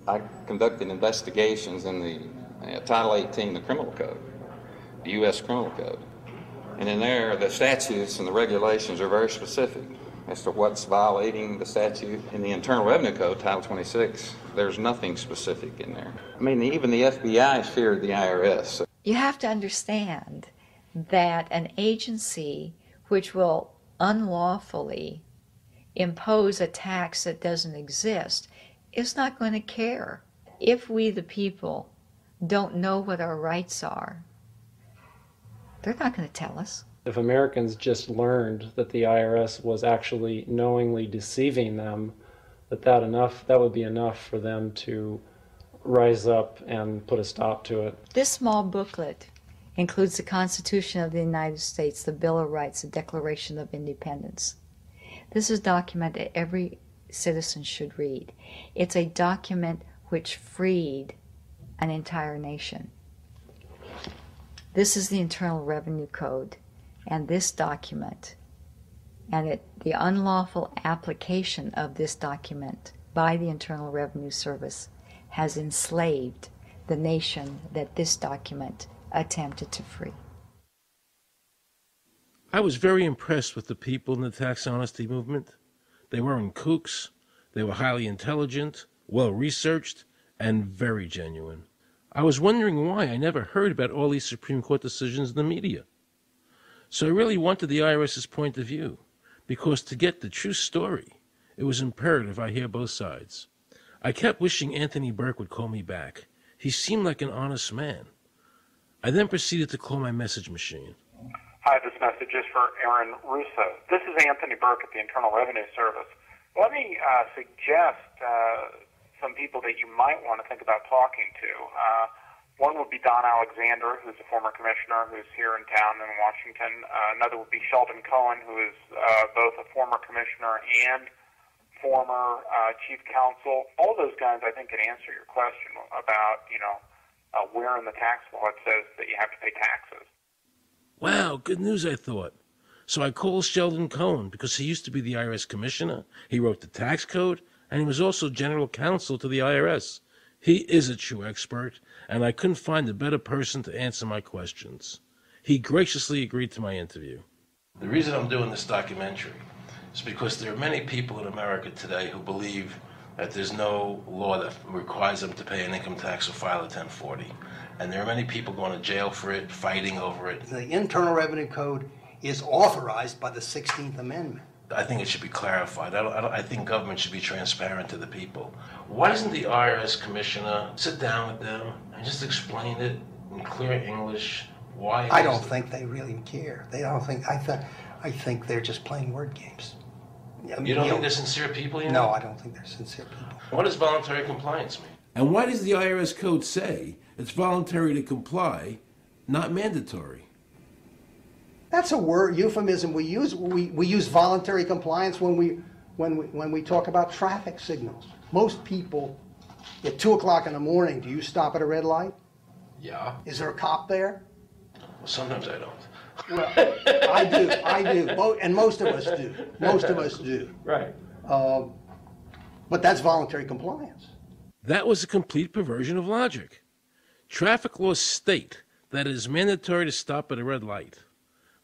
I conducted investigations in the Title 18, the Criminal Code, the U.S. Criminal Code. And in there, the statutes and the regulations are very specific as to what's violating the statute. In the Internal Revenue Code, Title 26, there's nothing specific in there. I mean, even the FBI feared the IRS. You have to understand that an agency which will unlawfully impose a tax that doesn't exist is not going to care. If we, the people, don't know what our rights are, they're not going to tell us. If Americans just learned that the IRS was actually knowingly deceiving them, that would be enough for them to rise up and put a stop to it. This small booklet includes the Constitution of the United States, the Bill of Rights, the Declaration of Independence. This is a document that every citizen should read. It's a document which freed an entire nation. This is the Internal Revenue Code, and this document, and the unlawful application of this document by the Internal Revenue Service has enslaved the nation that this document attempted to free. I was very impressed with the people in the tax honesty movement. They weren't kooks. They were highly intelligent, well-researched, and very genuine. I was wondering why I never heard about all these Supreme Court decisions in the media. So I really wanted the IRS's point of view, because to get the true story, it was imperative I hear both sides. I kept wishing Anthony Burke would call me back. He seemed like an honest man. I then proceeded to call my message machine. Hi, this message is for Aaron Russo. This is Anthony Burke at the Internal Revenue Service. Let me suggest some people that you might want to think about talking to. One would be Don Alexander, who's a former commissioner who's here in town in Washington. Another would be Sheldon Cohen, who is both a former commissioner and former chief counsel. All those guys, I think, can answer your question about, where in the tax law it says that you have to pay taxes. Wow, good news, I thought. So I called Sheldon Cohen because he used to be the IRS commissioner. He wrote the tax code, and he was also general counsel to the IRS. He is a true expert, and I couldn't find a better person to answer my questions. He graciously agreed to my interview. The reason I'm doing this documentary is because there are many people in America today who believe that there's no law that requires them to pay an income tax or file a 1040. And there are many people going to jail for it, fighting over it. The Internal Revenue Code is authorized by the 16th Amendment. I think it should be clarified. I think government should be transparent to the people. Why doesn't the IRS commissioner sit down with them and just explain it in clear English? Why? I don't think they really care. I think they're just playing word games. You don't think they're sincere people? No, I don't think they're sincere people. What does voluntary compliance mean? And why does the IRS code say it's voluntary to comply, not mandatory? That's a word euphemism we use. We use voluntary compliance when we talk about traffic signals. Most people, at 2 o'clock in the morning, do you stop at a red light? Yeah. Is there a cop there? Well, sometimes I don't. Well, I do, and most of us do. Most of us do. Right. But that's voluntary compliance. That was a complete perversion of logic. Traffic laws state that it is mandatory to stop at a red light.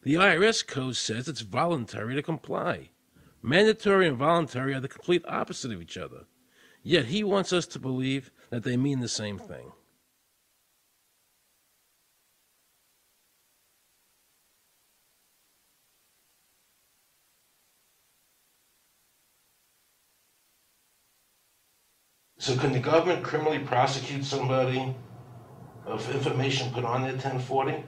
The IRS code says it's voluntary to comply. Mandatory and voluntary are the complete opposite of each other. Yet he wants us to believe that they mean the same thing. So can the government criminally prosecute somebody of information put on their 1040?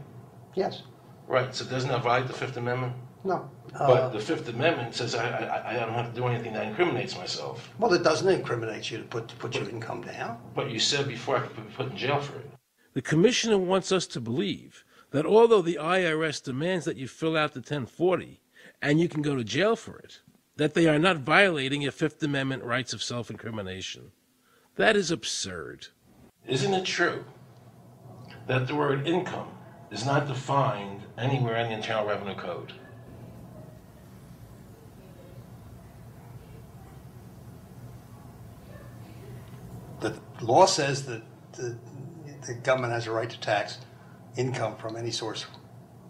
Yes. Right, so doesn't that violate the Fifth Amendment? No. But the Fifth Amendment says I don't have to do anything that incriminates myself. Well, it doesn't incriminate you to put your income down. But you said before I could be put in jail for it. The commissioner wants us to believe that although the IRS demands that you fill out the 1040 and you can go to jail for it, that they are not violating your Fifth Amendment rights of self-incrimination. That is absurd. Isn't it true that the word income is not defined anywhere in the Internal Revenue Code? The law says that the government has a right to tax income from any source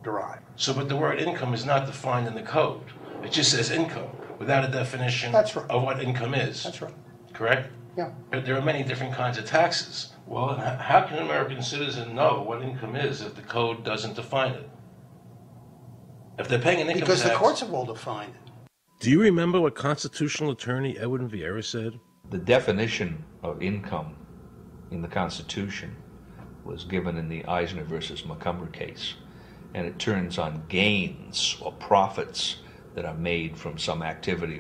derived. So, but the word income is not defined in the code. It just says income without a definition That's right. of what income is. That's right. Correct? Yeah. But there are many different kinds of taxes. Well, how can an American citizen know what income is if the code doesn't define it? If they're paying an income Because tax... the courts have all defined it. Do you remember what constitutional attorney Edwin Vieira said? The definition of income in the Constitution was given in the Eisner versus Macomber case, and it turns on gains or profits that are made from some activity.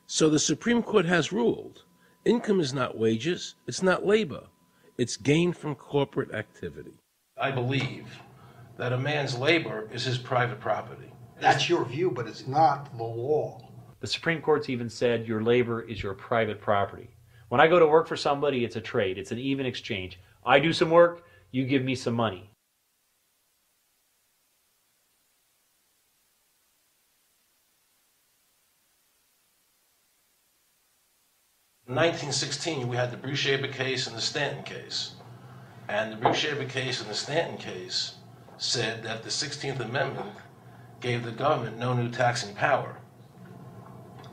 So the Supreme Court has ruled income is not wages, it's not labor, it's gain from corporate activity. I believe that a man's labor is his private property. That's your view, but it's not the law. The Supreme Court's even said your labor is your private property. When I go to work for somebody, it's a trade. It's an even exchange. I do some work, you give me some money. In 1916, we had the Bruce-Shaber case and the Stanton case. And the Bruce-Shaber case and the Stanton case said that the 16th Amendment gave the government no new taxing power.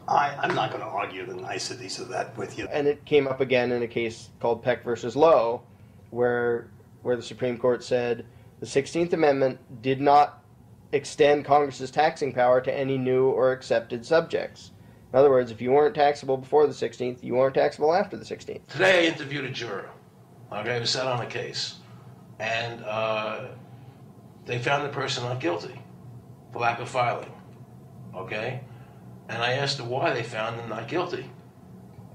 I'm not going to argue the niceties of that with you. And it came up again in a case called Peck versus Lowe, where the Supreme Court said the 16th Amendment did not extend Congress's taxing power to any new or accepted subjects. In other words, if you weren't taxable before the 16th, you weren't taxable after the 16th. Today I interviewed a juror, okay, who sat on a case, and they found the person not guilty for lack of filing, okay? And I asked her why they found him not guilty.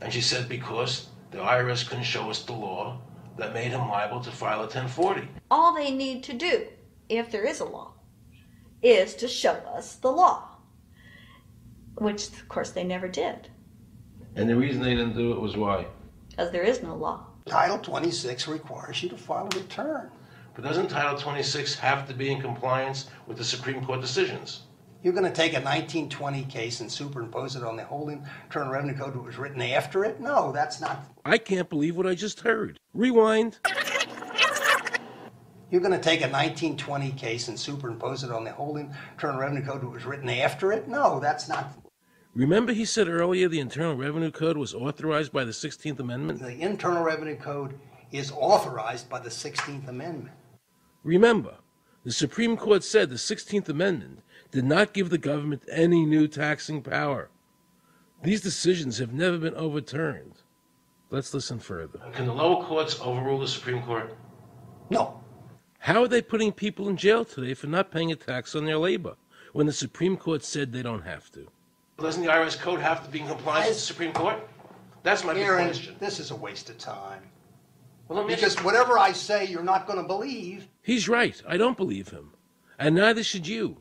And she said because the IRS couldn't show us the law that made him liable to file a 1040. All they need to do, if there is a law, is to show us the law, which, of course, they never did. And the reason they didn't do it was why? Because there is no law. Title 26 requires you to file a return. But doesn't Title 26 have to be in compliance with the Supreme Court decisions? You're going to take a 1920 case and superimpose it on the whole Internal Revenue Code that was written after it? No, that's not. I can't believe what I just heard. Rewind. You're going to take a 1920 case and superimpose it on the whole Internal Revenue Code that was written after it? No, that's not. Remember he said earlier the Internal Revenue Code was authorized by the 16th Amendment? The Internal Revenue Code is authorized by the 16th Amendment. Remember, the Supreme Court said the 16th Amendment did not give the government any new taxing power. These decisions have never been overturned. Let's listen further. Can the lower courts overrule the Supreme Court? No. How are they putting people in jail today for not paying a tax on their labor when the Supreme Court said they don't have to? Doesn't the IRS code have to be in compliance with the Supreme Court? That's my big Aaron, question. this is a waste of time. Well, because whatever I say, you're not going to believe. He's right. I don't believe him. And neither should you.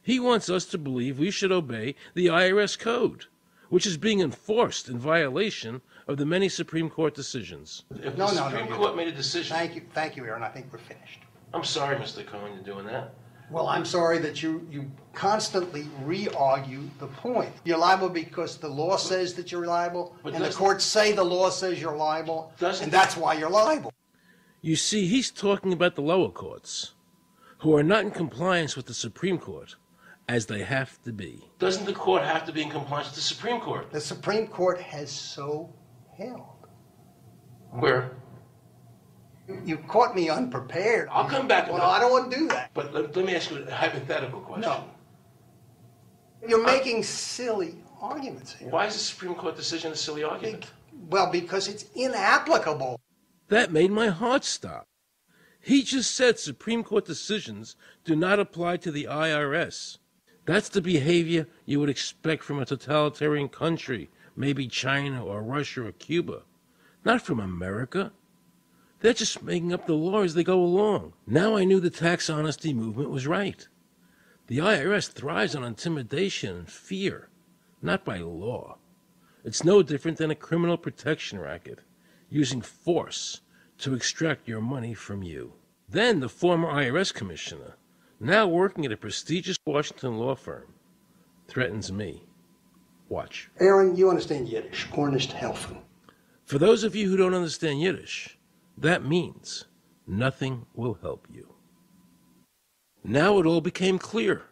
He wants us to believe we should obey the IRS code, which is being enforced in violation of the many Supreme Court decisions. If the Supreme Court made a decision... Thank you, Aaron. I think we're finished. I'm sorry, Mr. Cohen, you're doing that. Well, I'm sorry that you constantly re-argue the point. You're liable because the law says that you're liable, and the courts say the law says you're liable, and that's why you're liable. You see, he's talking about the lower courts, who are not in compliance with the Supreme Court, as they have to be. Doesn't the court have to be in compliance with the Supreme Court? The Supreme Court has so held. Where? You caught me unprepared. I'll come back. Well, I don't want to do that. But let me ask you a hypothetical question. No. You're making silly arguments here. Why is the Supreme Court decision a silly argument? Well, because it's inapplicable. That made my heart stop. He just said Supreme Court decisions do not apply to the IRS. That's the behavior you would expect from a totalitarian country, maybe China or Russia or Cuba. Not from America. They're just making up the law as they go along. Now I knew the tax honesty movement was right. The IRS thrives on intimidation and fear, not by law. It's no different than a criminal protection racket, using force to extract your money from you. Then the former IRS commissioner, now working at a prestigious Washington law firm, threatens me. Watch. Aaron, you understand Yiddish, Cornish helfen. For those of you who don't understand Yiddish, that means nothing will help you. Now it all became clear.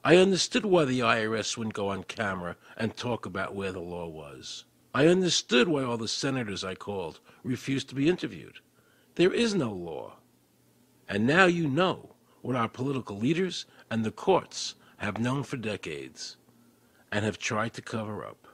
I understood why the IRS wouldn't go on camera and talk about where the law was. I understood why all the senators I called refused to be interviewed. There is no law. And now you know what our political leaders and the courts have known for decades and have tried to cover up.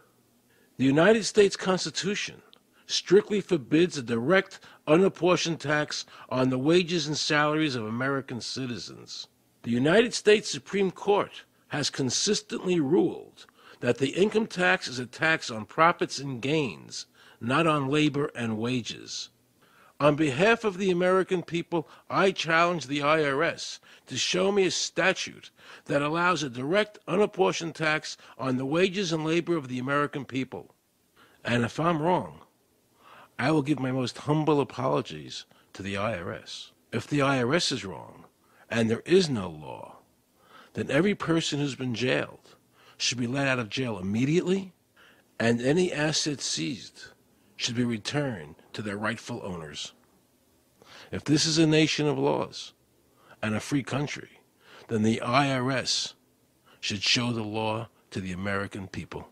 The United States Constitution strictly forbids a direct, unapportioned tax on the wages and salaries of American citizens. The United States Supreme Court has consistently ruled that the income tax is a tax on profits and gains, not on labor and wages. On behalf of the American people, I challenge the IRS to show me a statute that allows a direct, unapportioned tax on the wages and labor of the American people. And if I'm wrong, I will give my most humble apologies to the IRS. If the IRS is wrong, and there is no law, then every person who's been jailed should be let out of jail immediately, and any assets seized should be returned to their rightful owners. If this is a nation of laws and a free country, then the IRS should show the law to the American people.